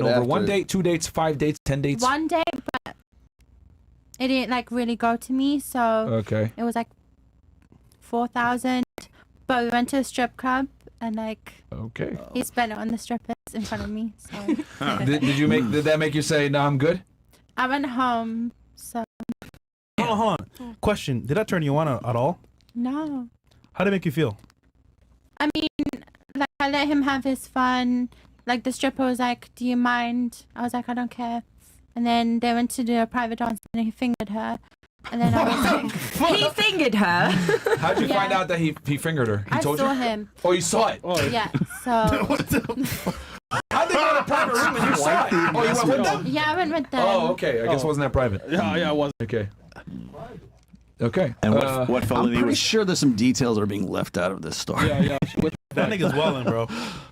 over 1 date, 2 dates, 5 dates, 10 dates? 1 date, but it didn't like really go to me, so it was like 4,000. But we went to a strip club and like he spent it on the strippers in front of me. So did that make you say, "No, I'm good"? I went home. So hold on. Question: did that turn you on at all? No. How did it make you feel? I mean, like I let him have his fun. Like the stripper was like, "Do you mind?" I was like, "I don't care." And then they went to do a private dance and he fingered her. And then I was like, he fingered her. How'd you find out that he fingered her? He told you? I saw him. Oh, you saw it? Oh, yeah. So. How'd they go to a private room and you saw it? Oh, you went with them? Yeah, I went with them. Oh, okay. I guess it wasn't that private. Yeah, it wasn't. Okay. And what felony I'm pretty sure there's some details that are being left out of this story. Yeah. That nigga's wildin', bro.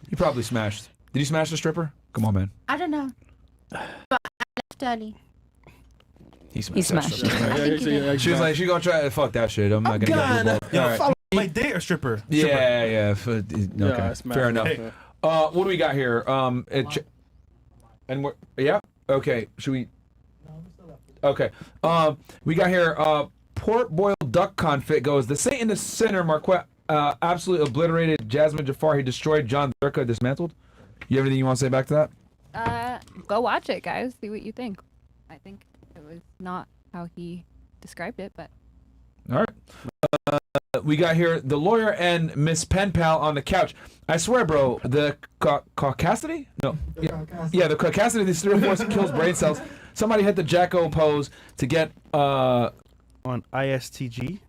You probably smashed. Did you smash the stripper? Come on, man. I don't know. But I left early. He smashed. Yeah, She was like, she gonna try to fuck that shit. I'm not gonna get involved. All right. Like date or stripper? Yeah. Okay. Fair enough. Hey. What do we got here? Okay. Should we? Okay. We got here. Port boiled duck confit goes. The Saint in the center. Marquette absolutely obliterated. Jasmine Jafar. He destroyed. John Zerka dismantled. You have anything you want to say back to that? Go watch it, guys. See what you think. I think it was not how he described it, but. All right. We got here the lawyer and Miss Pen Pal on the couch. I swear, bro, the caucasity? No. Yeah, the caucasity of these 3 or 4 kills brain cells. Somebody hit the Jacko pose to get on ISTG.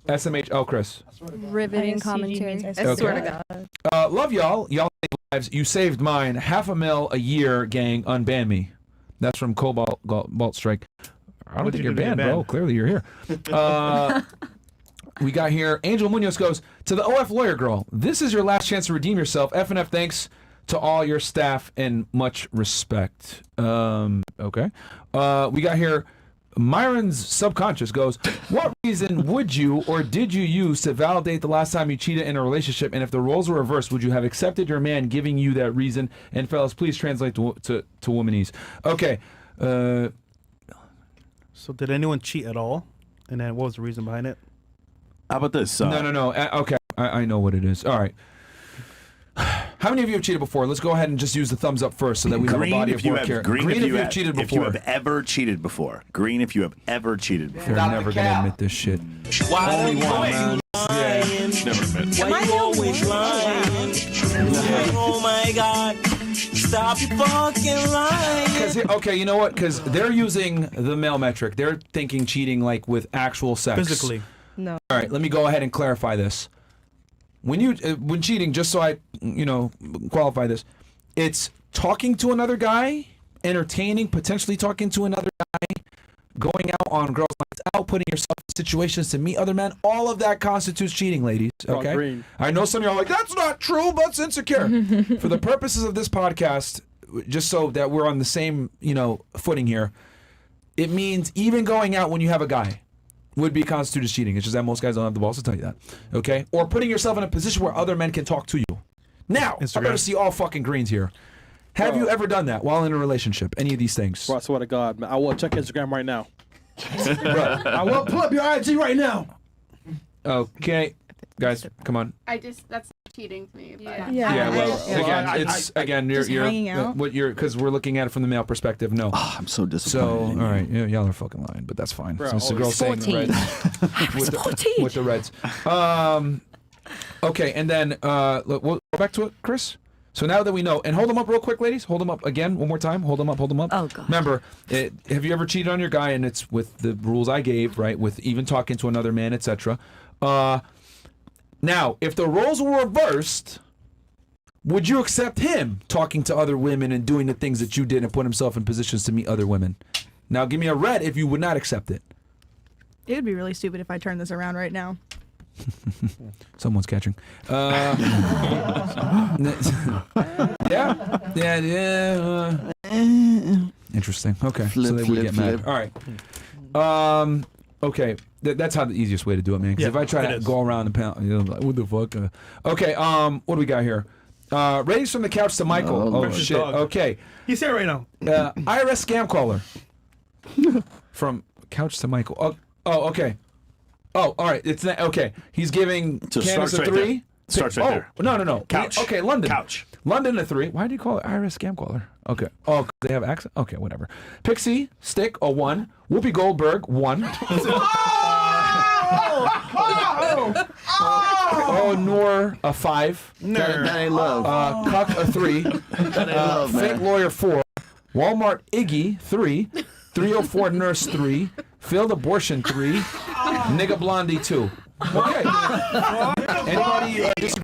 SMH. Oh, Chris. Riveting commentary. I swear to God. Love y'all. Y'all saved lives. You saved mine. $500,000 a year, gang. Unban me. That's from Cobalt Strike. I don't think you're banned, bro. Clearly you're here. We got here. Angel Munoz goes, to the OF lawyer girl, this is your last chance to redeem yourself. F&F thanks to all your staff and much respect. Okay. We got here. Myron's subconscious goes, what reason would you or did you use to validate the last time you cheated in a relationship? And if the roles were reversed, would you have accepted your man giving you that reason? And fellas, please translate to womanese. Okay. So did anyone cheat at all? And then what was the reason behind it? How about this? No. Okay. I know what it is. All right. How many of you have cheated before? Let's go ahead and just use the thumbs up first so that we have a body of work here. Green if you have cheated before. If you have ever cheated before. Green if you have ever cheated before. They're never going to admit this shit. Why do you always lying? Never admit. Why you always lying? Oh my God. Stop your fucking lying. Okay, you know what? Because they're using the male metric. They're thinking cheating like with actual sex. Physically. No. All right, let me go ahead and clarify this. When cheating, just so I, qualify this, it's talking to another guy, entertaining, potentially talking to another guy, going out on girls' nights out, putting yourself in situations to meet other men. All of that constitutes cheating, ladies. Okay. I know some of y'all are like, that's not true, but it's insecure. For the purposes of this podcast, just so that we're on the same, footing here, it means even going out when you have a guy would be constituted as cheating. It's just that most guys don't have the balls to tell you that. Okay? Or putting yourself in a position where other men can talk to you. Now, I better see all fucking greens here. Have you ever done that while in a relationship? Any of these things? Bro, I swear to God, man. I will check Instagram right now. Bro, I will pull up your IG right now. Okay. Guys, come on. That's cheating to me. But Yeah, again, you're because we're looking at it from the male perspective. No. Oh, I'm so disappointed. So, all right, y'all are fucking lying, but that's fine. Bro, Since the girl's saying the Reds. with the Reds. Okay, and then we'll go back to it, Chris. So now that we know, and hold them up real quick, ladies. Hold them up again, one more time. Hold them up. Oh, God. Remember, have you ever cheated on your guy? And it's with the rules I gave, right? With even talking to another man, etc. Now, if the roles were reversed, would you accept him talking to other women and doing the things that you did and put himself in positions to meet other women? Now, give me a red if you would not accept it. It would be really stupid if I turned this around right now. Someone's catching. Yeah. Interesting. Okay. So they would get mad. All right. Okay. That's how the easiest way to do it, man. Because if I try to go around the pound, like, what the fuck? Okay. What do we got here? Ratings from the couch to Michael. Oh shit. dog. Okay. He's here right now. IRS scam caller. From couch to Michael. Oh, okay. Oh, all right. It's not, okay. He's giving So Candace starts a right 3. there. Starts right there. No. Couch. Okay, London. Couch. London a 3. Why do you call it IRS scam caller? Okay. Oh, 'cause they have accent. Okay, whatever. Pixie Stick a 1. Whoopi Goldberg 1. Oh, Noor a 5. That ain't love. Cuck a 3. That ain't love, Fake man. Lawyer 4. Walmart Iggy 3. 304 Nurse 3. Failed Abortion 3. Nigga Blondie 2. Okay. Anybody disagree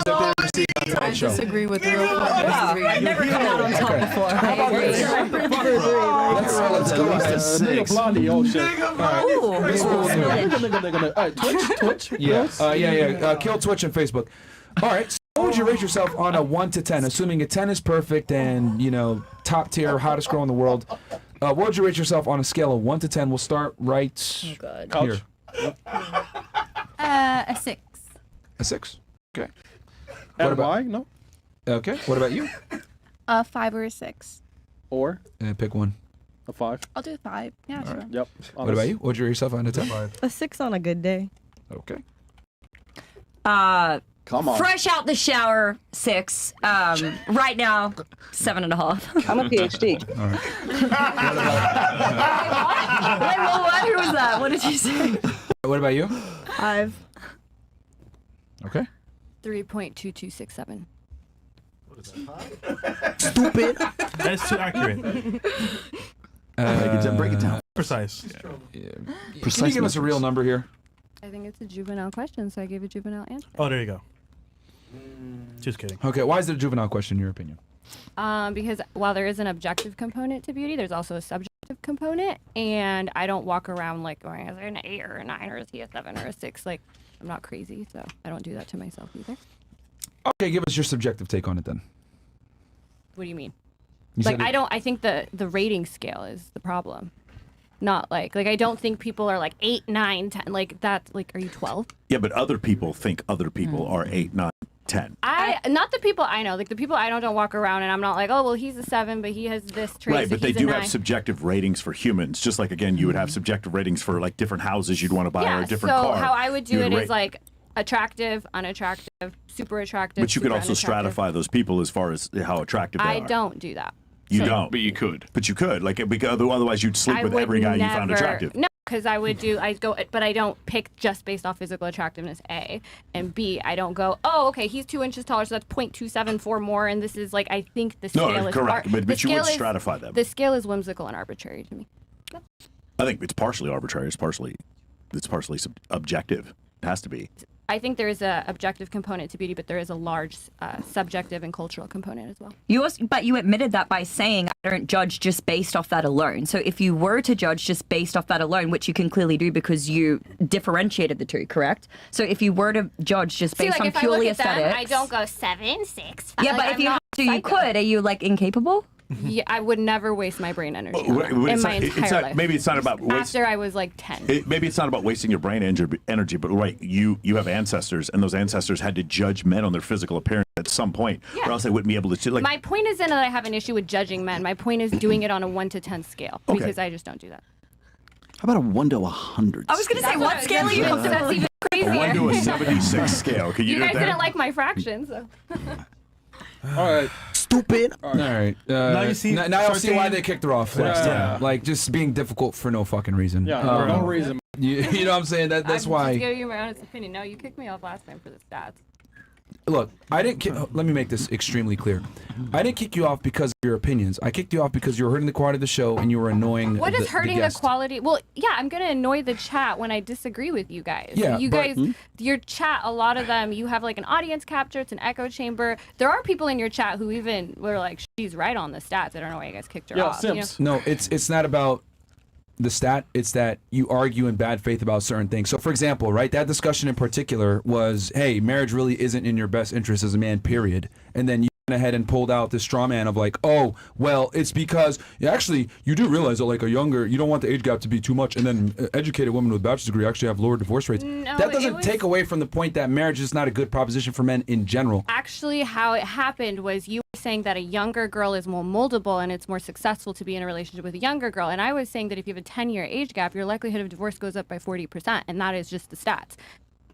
that they received on tonight's show? Disagree with the real I've never come out on top before. How about this? Let's go. Nigga Blondie, oh shit. Ooh. This one will do. Nigga. Twitch. Yeah. Kill Twitch and Facebook. All right. So what would you rate yourself on a 1 to 10? Assuming a 10 is perfect and, top tier, hottest girl in the world. What would you rate yourself on a scale of 1 to 10? We'll start right here. A 6. A 6. Okay. And about- why? No. Okay. What about you? A 5 or a 6. Or Pick one. a 5. I'll do 5. Yeah, sure. Yep. What about you? What would you rate yourself on a 10? A 6 on a good day. Okay. Come on. Fresh out the shower, 6. Right now, 7.5. I'm a PhD. All right. Wait, what? Who was that? What did you say? What about you? 5. Okay. 3.2267. Stupid. That's too accurate. Break it down. Precise. Can you give us a real number here? I think it's a juvenile question, so I gave a juvenile answer. Oh, there you go. Just kidding. Okay. Why is it a juvenile question in your opinion? Because while there is an objective component to beauty, there's also a subjective component, and I don't walk around like going, is it an 8 or a 9 or is he a 7 or a 6? Like, I'm not crazy, so I don't do that to myself either. Okay, give us your subjective take on it then. What do you mean? You Like, said I think the rating scale is the problem. Not like I don't think people are like 8, 9, 10. Like, that's like, are you 12? Yeah, but other people think other people are 8, 9, 10. Not the people I know. Like, the people I know don't walk around and I'm not like, oh, well, he's a 7, but he has this trait. Right, so but they he's a do 9. have subjective ratings for humans. Just like, again, you would have subjective ratings for like different houses you'd want to buy or a different car. So how I would do You it is rate- like attractive, unattractive, super attractive. But you could super also unattractive. stratify those people as far as how attractive they I are. don't do that. You So- don't. But you could. But you could. Like, because otherwise you'd sleep I with would every guy you found never- attractive. No, because but I don't pick just based off physical attractiveness, A. And B, I don't go, oh, okay, he's 2 inches taller, so that's 0.274 more, and this is like, I think the scale No, is... correct. But the you would scale is- stratify them. The scale is whimsical and arbitrary to me. I think it's partially arbitrary. It's partially objective. It has to be. I think there is a objective component to beauty, but there is a large subjective and cultural component as well. But you admitted that by saying I don't judge just based off that alone. So if you were to judge just based off that alone, which you can clearly do because you differentiated the two, correct? So if you were to judge just based on if purely I look at aesthetics, them, I don't go 7, 6, 5. yeah, but if you had to, you could. Are you like incapable? Yeah, I would never waste my brain energy on that in my entire life. Maybe it's not about After I was like 10. Maybe it's not about wasting your brain energy, but right, you have ancestors, and those ancestors had to judge men on their physical appearance at some point, or else they wouldn't be able to. Like, my point isn't that I have an issue with judging men. My point is doing it on a 1 to 10 scale because I just don't do that. How about a 1 to 100? I was going to say, what scale are you That's even a crazier. 1 to a 76 scale. Can you, You do guys that? didn't like my fractions, so. All right. Stupid. All right. Now you see- Now I'll see why Sartain- they kicked her off last time. Like, just being difficult for no fucking reason. Yeah, for no reason. You know what I'm saying? That's I'm just why. giving you my honest opinion. No, you kicked me off last time for the stats. Look, I didn't. Let me make this extremely clear. I didn't kick you off because of your opinions. I kicked you off because you were hurting the quality of the show and you were annoying. What is hurting the guest. quality? Well, yeah, I'm gonna annoy the chat when I disagree with you guys. Yeah, you but- guys, your chat, a lot of them, you have like an audience capture. It's an echo chamber. There are people in your chat who even were like, "She's right on the stats." I don't know why you guys kicked her off. you know? Simps. No, it's not about the stat. It's that you argue in bad faith about certain things. So, for example, right, that discussion in particular was, hey, marriage really isn't in your best interest as a man, period. And then you ahead and pulled out this straw man of like, oh, well, it's because actually you do realize that like you don't want the age gap to be too much, and then educated women with a bachelor's degree actually have lower divorce rates. No, that doesn't take away from the point that marriage is not a good proposition for men in general. Actually, how it happened was you were saying that a younger girl is more moldable and it's more successful to be in a relationship with a younger girl. And I was saying that if you have a 10-year age gap, your likelihood of divorce goes up by 40%. And that is just the stats.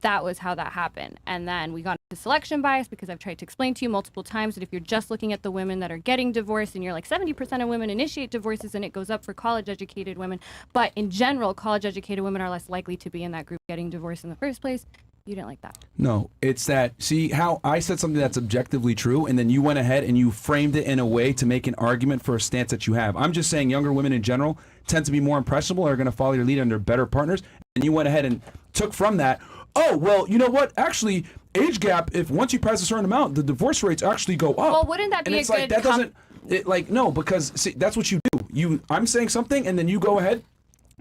That was how that happened. And then we got into selection bias because I've tried to explain to you multiple times that if you're just looking at the women that are getting divorced and you're like 70% of women initiate divorces and it goes up for college-educated women. But in general, college-educated women are less likely to be in that group getting divorced in the first place. You didn't like that. No, it's that, see how I said something that's objectively true and then you went ahead and you framed it in a way to make an argument for a stance that you have. I'm just saying younger women in general tend to be more impressionable, are going to follow your lead and they're better partners. And you went ahead and took from that, oh, well, you know what? Actually, age gap, if once you pass a certain amount, the divorce rates actually go up. Well, wouldn't that be and a it's good like, that doesn't, no, because see, that's what you do. I'm saying something and then you go ahead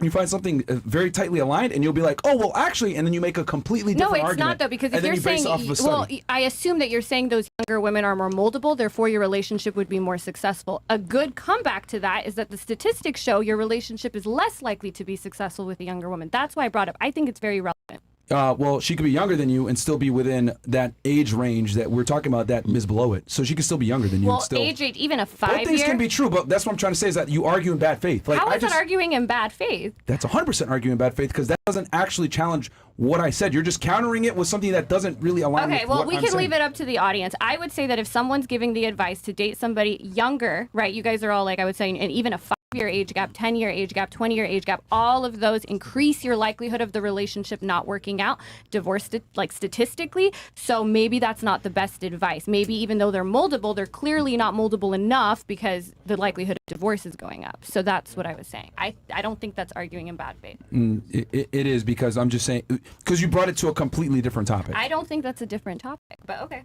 you find something very tightly aligned and you'll be like, oh, well, actually, and then you make a completely different argument. No, it's not, though, because if you're saying, well, I assume that you're saying those younger women are more moldable, therefore your relationship would be more successful. A good comeback to that is that the statistics show your relationship is less likely to be successful with a younger woman. That's why I brought up. I think it's very relevant. Well, she could be younger than you and still be within that age range that we're talking about that is below it. So she could still be younger than you. Well, and still, age, even a 5-year. Both things can be true, but that's what I'm trying to say is that you argue in bad faith. Like, How is that arguing in bad faith? That's 100% arguing in bad faith because that doesn't actually challenge what I said. You're just countering it with something that doesn't really align with what I'm saying. We can leave it up to the audience. I would say that if someone's giving the advice to date somebody younger, right, you guys are all like, I would say, and even a 5-year age gap, 10-year age gap, 20-year age gap, all of those increase your likelihood of the relationship not working out, divorce, like statistically. So maybe that's not the best advice. Maybe even though they're moldable, they're clearly not moldable enough because the likelihood of divorce is going up. So that's what I was saying. I don't think that's arguing in bad faith. It is because I'm just saying, because you brought it to a completely different topic. I don't think that's a different topic, but okay.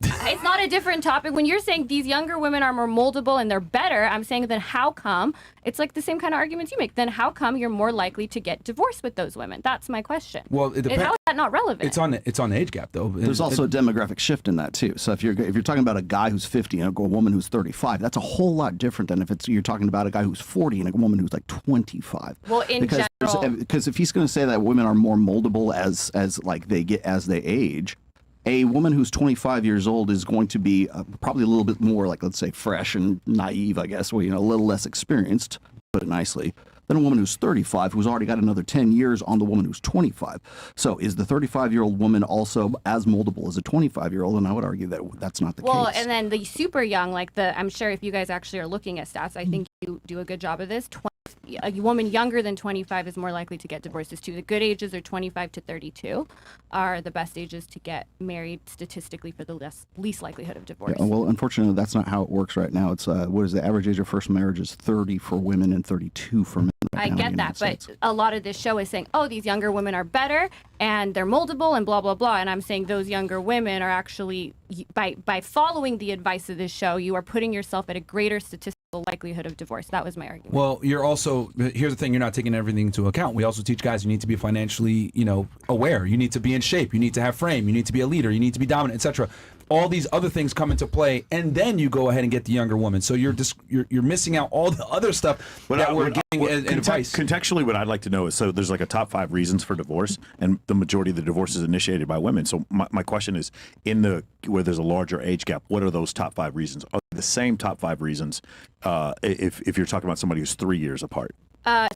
It's not a different topic. When you're saying these younger women are more moldable and they're better, I'm saying then how come? It's like the same kind of arguments you make. Then how come you're more likely to get divorced with those women? That's my question. Well, it depends. How is that not relevant? It's on the age gap though. There's also a demographic shift in that too. So if you're talking about a guy who's 50 and a woman who's 35, that's a whole lot different than if you're talking about a guy who's 40 and a woman who's like 25. Well, in general, because if he's going to say that women are more moldable as like they get as they age. A woman who's 25 years old is going to be probably a little bit more, like, let's say, fresh and naive, I guess, a little less experienced, put it nicely, than a woman who's 35 who's already got another 10 years on the woman who's 25. So is the 35-year-old woman also as moldable as a 25-year-old? And I would argue that that's not the case. Well, and then the super young, I'm sure if you guys actually are looking at stats, I think you do a good job of this. A woman younger than 25 is more likely to get divorces too. The good ages are 25 to 32 are the best ages to get married statistically for the least likelihood of divorce. Yeah, well, unfortunately, that's not how it works right now. It's what is the average age of first marriage is 30 for women and 32 for men. I get that, but a lot of this show is saying, oh, these younger women are better and they're moldable and blah, blah, blah. And I'm saying those younger women are actually, by following the advice of this show, you are putting yourself at a greater statistical likelihood of divorce. That was my argument. Well, you're also, here's the thing, you're not taking everything into account. We also teach guys you need to be financially, aware. You need to be in shape. You need to have frame. You need to be a leader. You need to be dominant, etc. All these other things come into play, and then you go ahead and get the younger woman. So you're missing out all the other stuff we're getting as advice. Contextually, what I'd like to know is, so there's like a top 5 reasons for divorce, and the majority of the divorce is initiated by women. So my question is, where there's a larger age gap, what are those top 5 reasons? Are they the same top 5 reasons if you're talking about somebody who's 3 years apart?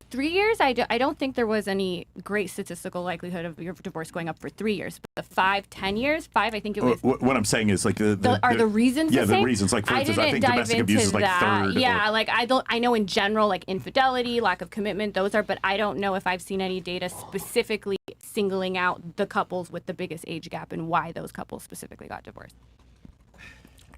3 years, I don't think there was any great statistical likelihood of your divorce going up for 3 years. But the 5-10 years, I think it was. What I'm saying is like are the reasons the same? The reasons. Like for instance, I think domestic abuse is like third. Yeah, like I know in general, like infidelity, lack of commitment, those are. But I don't know if I've seen any data specifically singling out the couples with the biggest age gap and why those couples specifically got divorced.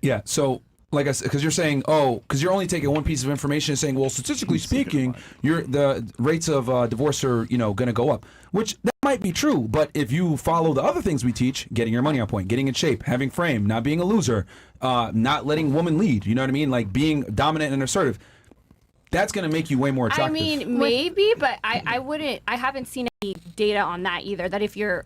Yeah. So. Like I said, because you're saying, because you're only taking one piece of information and saying, well, statistically speaking, the rates of divorce are, going to go up, which that might be true. But if you follow the other things we teach, getting your money on point, getting in shape, having frame, not being a loser, not letting women lead, you know what I mean? Like being dominant and assertive, that's going to make you way more attractive. I mean, maybe, but I haven't seen any data on that either. That if you're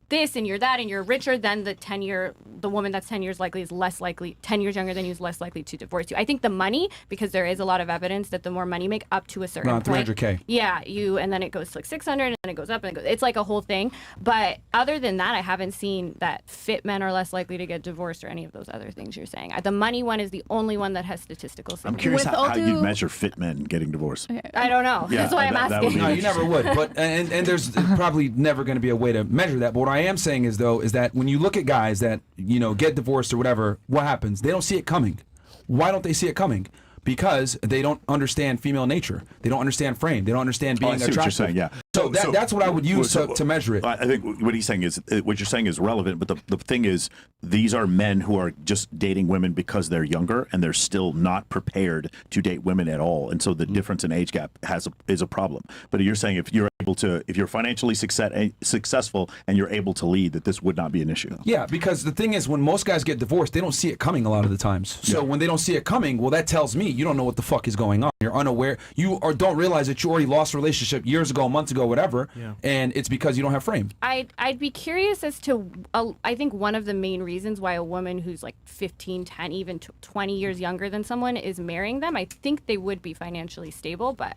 this and you're that and you're richer, then the woman that's 10 years likely is less likely, 10 years younger than you is less likely to divorce you. I think the money, because there is a lot of evidence that the more money you make up to a certain point. 300K. Yeah, and then it goes to like 600 and then it goes up and it's like a whole thing. But other than that, I haven't seen that fit men are less likely to get divorced or any of those other things you're saying. The money one is the only one that has statistical I'm significance. curious how you'd measure fit men getting divorced. I don't know. Yeah, That's why I'm that would asking. be No, you never would. But and there's probably never going to be a way to measure that. But what I am saying is that when you look at guys that get divorced or whatever, what happens? They don't see it coming. Why don't they see it coming? Because they don't understand female nature. They don't understand frame. They don't understand being I see attractive. what you're saying, yeah. So that's what I would use to measure it. I think what he's saying is what you're saying is relevant, but the thing is, these are men who are just dating women because they're younger and they're still not prepared to date women at all, and so the difference in age gap is a problem. But you're saying if you're financially successful and you're able to lead, that this would not be an issue. Yeah, because the thing is, when most guys get divorced, they don't see it coming a lot of the times. So when they don't see it coming, well, that tells me you don't know what the fuck is going on. You're unaware. You don't realize that you already lost a relationship years ago, months ago, whatever, and it's because you don't have frame. I'd be curious as to, I think one of the main reasons why a woman who's like 15, 10, even 20 years younger than someone is marrying them, I think they would be financially stable, but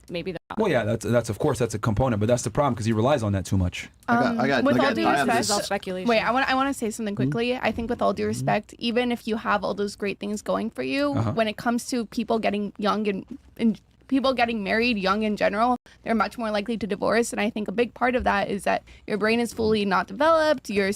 maybe they're not. Well, yeah, that's of course that's a component, but that's the problem because he relies on that too much. With all due respect, all speculation. wait, I want to say something quickly. I think with all due respect, even if you have all those great things going for you, when it comes to people getting young and people getting married young in general, they're much more likely to divorce. And I think a big part of that is that your brain is fully not developed. Your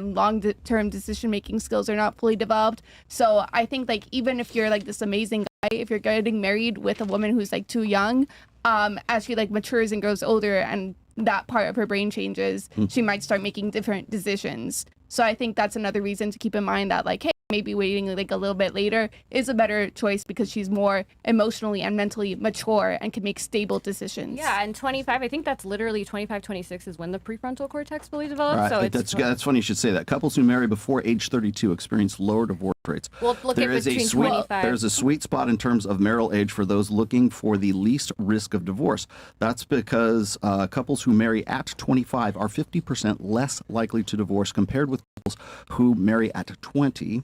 long-term decision-making skills are not fully developed. So I think like even if you're like this amazing guy, if you're getting married with a woman who's like too young, as she like matures and grows older and that part of her brain changes, she might start making different decisions. So I think that's another reason to keep in mind that like, hey, maybe waiting like a little bit later is a better choice because she's more emotionally and mentally mature and can make stable decisions. Yeah, and 25, I think that's literally 25, 26 is when the prefrontal cortex fully develops. Right. So that's funny you should say that. Couples who marry before age 32 experience lower divorce rates. Well, look at between 25. There's a sweet spot in terms of marital age for those looking for the least risk of divorce. That's because couples who marry at 25 are 50% less likely to divorce compared with couples who marry at 20.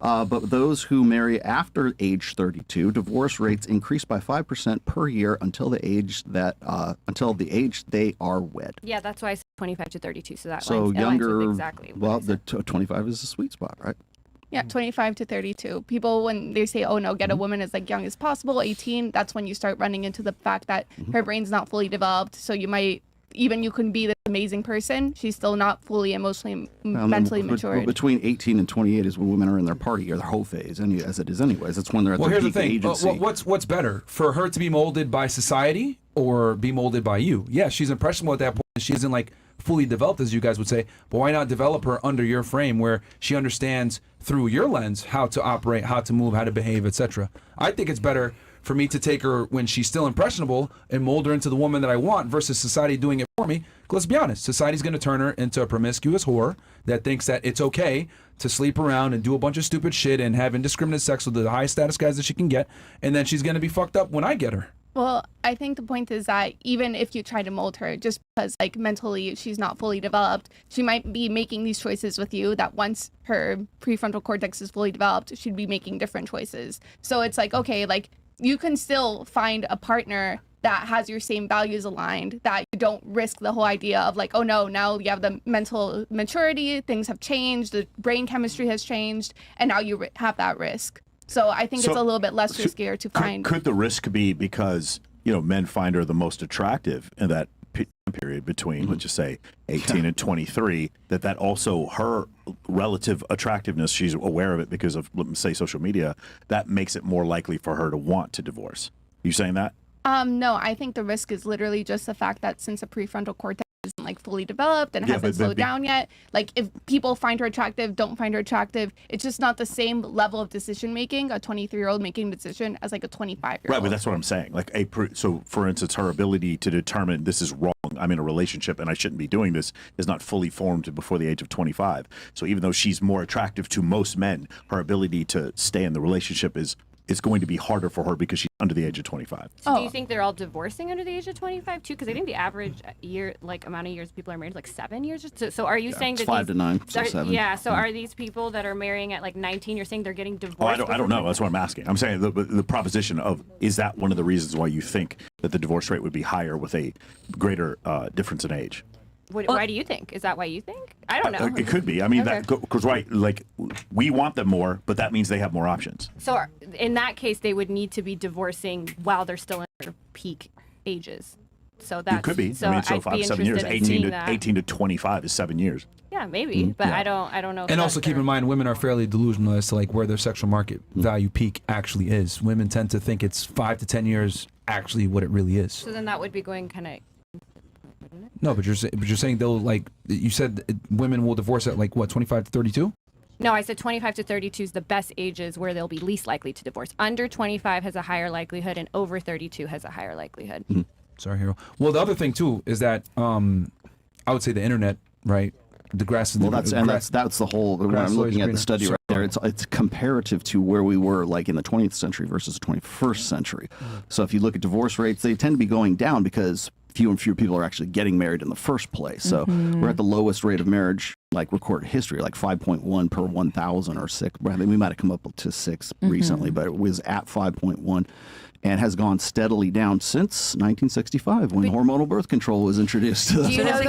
But those who marry after age 32, divorce rates increase by 5% per year until the age they are wed. Yeah, that's why I said 25 to 32. So that so lines younger. with exactly. Well, the 25 is the sweet spot, right? Yeah, 25 to 32. People, when they say, oh no, get a woman as like young as possible, 18, that's when you start running into the fact that her brain's not fully developed. So you can be this amazing person, she's still not fully emotionally, mentally matured. Between 18 and 28 is when women are in their party or their whole phase, as it is anyways. That's when they're at their peak agency. What's better, for her to be molded by society or be molded by you? Yeah, she's impressionable at that point. She isn't like fully developed, as you guys would say, but why not develop her under your frame where she understands through your lens how to operate, how to move, how to behave, etc. I think it's better for me to take her when she's still impressionable and mold her into the woman that I want versus society doing it for me. Let's be honest, society's going to turn her into a promiscuous whore that thinks that it's okay to sleep around and do a bunch of stupid shit and have indiscriminate sex with the highest status guys that she can get, and then she's going to be fucked up when I get her. Well, I think the point is that even if you try to mold her, just because like mentally she's not fully developed, she might be making these choices with you that once her prefrontal cortex is fully developed, she'd be making different choices. So it's like, okay, like you can still find a partner that has your same values aligned, that you don't risk the whole idea of like, oh no, now you have the mental maturity, things have changed, the brain chemistry has changed, and now you have that risk. So I think it's a little bit less riskier to find. Could the risk be because, men find her the most attractive in that period between, let's just say, 18 and 23, that also her relative attractiveness, she's aware of it because of, let's say, social media, that makes it more likely for her to want to divorce. You saying that? No, I think the risk is literally just the fact that since the prefrontal cortex isn't like fully developed and hasn't slowed down yet, like if people find her attractive, don't find her attractive, it's just not the same level of decision making, a 23-year-old making a decision as like a 25-year-old. Right, but that's what I'm saying. Like so for instance, her ability to determine this is wrong, I'm in a relationship and I shouldn't be doing this, is not fully formed before the age of 25. So even though she's more attractive to most men, her ability to stay in the relationship is it's going to be harder for her because she's under the age of 25. So do you think they're all divorcing under the age of 25 too? Because I think the average amount of years people are married is like 7 years. So are you saying that 5 to 9, so 7. Yeah. So are these people that are marrying at like 19? You're saying they're getting divorced? I don't know. That's what I'm asking. I'm saying the proposition of, is that one of the reasons why you think that the divorce rate would be higher with a greater difference in age? Why do you think? Is that why you think? I don't know. It could be. I mean, because like we want them more, but that means they have more options. So in that case, they would need to be divorcing while they're still in their peak ages. So that could be. So I mean, so I'd 5 be to 7 years, interested in 18 to 25 is 7 years. Yeah, maybe, but I don't know. If And also keep in mind, women are fairly delusional as to like where their sexual market value peak actually is. Women tend to think it's 5 to 10 years actually what it really is. So then that would be going kind of. No, but you're saying they'll like you said women will divorce at like what 25 to 32? No, I said 25 to 32 is the best ages where they'll be least likely to divorce. Under 25 has a higher likelihood, and over 32 has a higher likelihood. Sorry, Hero. Well, the other thing too is that I would say the internet, right? The grass is that's the whole. When I'm looking at the study right there, it's comparative to where we were like in the 20th century versus the 21st century. So if you look at divorce rates, they tend to be going down because fewer and fewer people are actually getting married in the first place. So we're at the lowest rate of marriage, like recorded history, like 5.1 per 1,000 or 6. I think we might have come up to 6 recently, but it was at 5.1. And has gone steadily down since 1965 when hormonal birth control was introduced. Do you know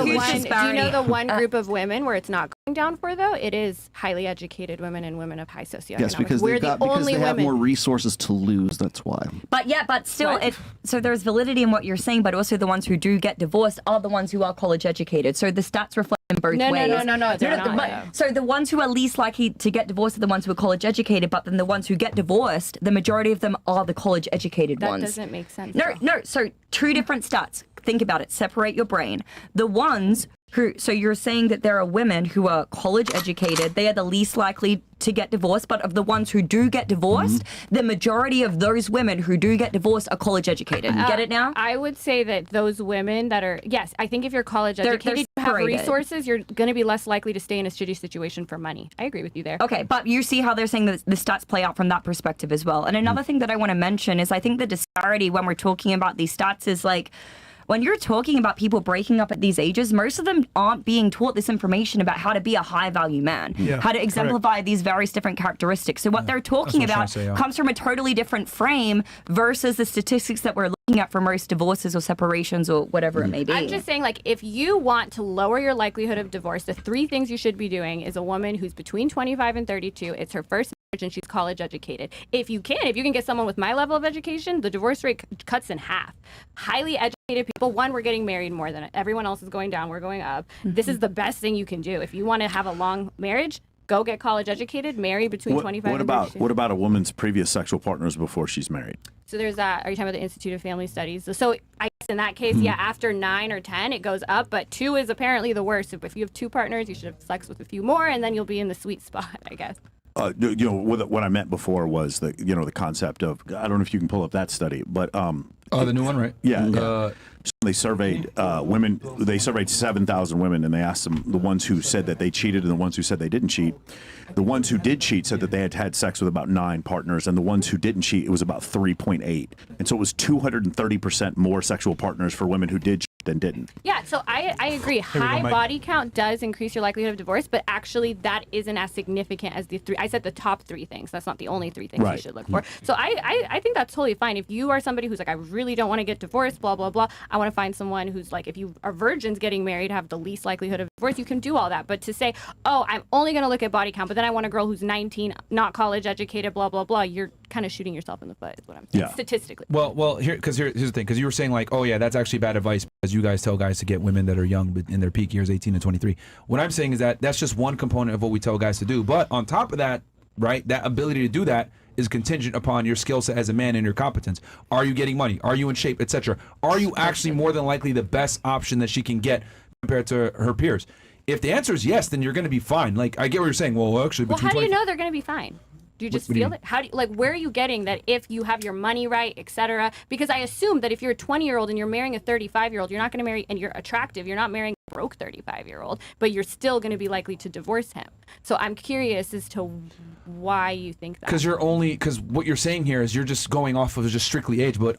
the one group of women where it's not going down for, though? It is highly educated women and women of high socioeconomic. Yes, because they have more resources to lose. That's why. But still, so there's validity in what you're saying, but also the ones who do get divorced are the ones who are college educated. So the stats reflect in both ways. No. So the ones who are least likely to get divorced are the ones who are college educated, but then the ones who get divorced, the majority of them are the college educated ones. That doesn't make sense. No. So two different stats. Think about it. Separate your brain. The ones who, so you're saying that there are women who are college educated, they are the least likely to get divorced, but of the ones who do get divorced, the majority of those women who do get divorced are college educated. You get it now? I would say that those women that are, yes, I think if you're college educated, you have resources, you're going to be less likely to stay in a shitty situation for money. I agree with you there. Okay, but you see how they're saying that the stats play out from that perspective as well. And another thing that I want to mention is I think the disparity when we're talking about these stats is like, when you're talking about people breaking up at these ages, most of them aren't being taught this information about how to be a high-value man, how to exemplify these various different characteristics. So what they're talking about comes from a totally different frame versus the statistics that we're looking at for most divorces or separations or whatever it may be. I'm just saying, like, if you want to lower your likelihood of divorce, the 3 things you should be doing is a woman who's between 25 and 32. It's her first marriage and she's college educated. If you can get someone with my level of education, the divorce rate cuts in half. Highly educated people, one, we're getting married more than everyone else is going down, we're going up. This is the best thing you can do. If you want to have a long marriage, go get college educated, marry between 25 and 32. What about a woman's previous sexual partners before she's married? So there's that. Are you talking about the Institute of Family Studies? So I guess in that case, after 9 or 10, it goes up, but 2 is apparently the worst. So if you have 2 partners, you should have sex with a few more, and then you'll be in the sweet spot, I guess. What I meant before was the concept of, I don't know if you can pull up that study, but the new one, right? Yeah. They surveyed women. They surveyed 7,000 women, and they asked them, the ones who said that they cheated and the ones who said they didn't cheat. The ones who did cheat said that they had had sex with about 9 partners, and the ones who didn't cheat, it was about 3.8. And so it was 230% more sexual partners for women who did cheat than didn't. Yeah, so I agree. High body count does increase your likelihood of divorce, but actually that isn't as significant as the 3. I said the top 3 things. That's not the only 3 things you should look for. So I think that's totally fine. If you are somebody who's like, I really don't want to get divorced, blah, blah, blah. I want to find someone who's like, if you are virgins getting married, have the least likelihood of divorce, you can do all that. But to say, oh, I'm only going to look at body count, but then I want a girl who's 19, not college educated, blah, blah, blah, you're kind of shooting yourself in the foot is what I'm saying, statistically. Well, here's the thing, because you were saying like, oh yeah, that's actually bad advice because you guys tell guys to get women that are young but in their peak years, 18 to 23. What I'm saying is that that's just one component of what we tell guys to do. But on top of that, right, that ability to do that is contingent upon your skill set as a man and your competence. Are you getting money? Are you in shape, etc.? Are you actually more than likely the best option that she can get compared to her peers? If the answer is yes, then you're going to be fine. Like, I get what you're saying. Well, actually, how do you know they're going to be fine? Do you just feel it? How do you, where are you getting that if you have your money right, etc.? Because I assume that if you're a 20-year-old and you're marrying a 35-year-old, you're not going to marry, and you're attractive, you're not marrying broke 35-year-old, but you're still going to be likely to divorce him. So I'm curious as to why you think that. Because what you're saying here is you're just going off of just strictly age, but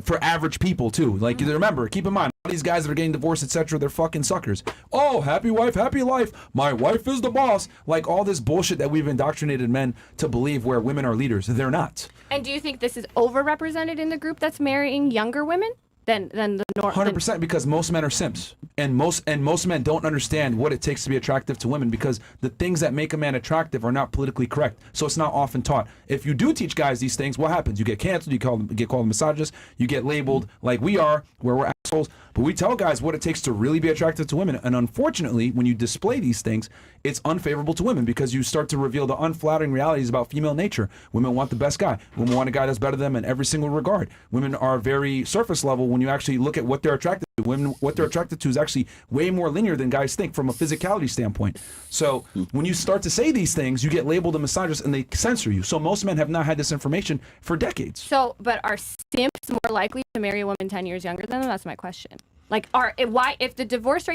for average people too. Like remember, keep in mind, all these guys that are getting divorced, etc., they're fucking suckers. Oh, happy wife, happy life. My wife is the boss. Like all this bullshit that we've indoctrinated men to believe where women are leaders. They're not. And do you think this is overrepresented in the group that's marrying younger women than the norm? 100%, because most men are simps, and most men don't understand what it takes to be attractive to women, because the things that make a man attractive are not politically correct. So it's not often taught. If you do teach guys these things, what happens? You get canceled. You get called a misogynist. You get labeled like we are, where we're assholes. But we tell guys what it takes to really be attractive to women. And unfortunately, when you display these things, it's unfavorable to women, because you start to reveal the unflattering realities about female nature. Women want the best guy. Women want a guy that's better than them in every single regard. Women are very surface level when you actually look at what they're attracted to. Women, what they're attracted to is actually way more linear than guys think from a physicality standpoint. So when you start to say these things, you get labeled a misogynist and they censor you. So most men have not had this information for decades. So, but are simps more likely to marry a woman 10 years younger than them? That's my question. Like, if the divorce rate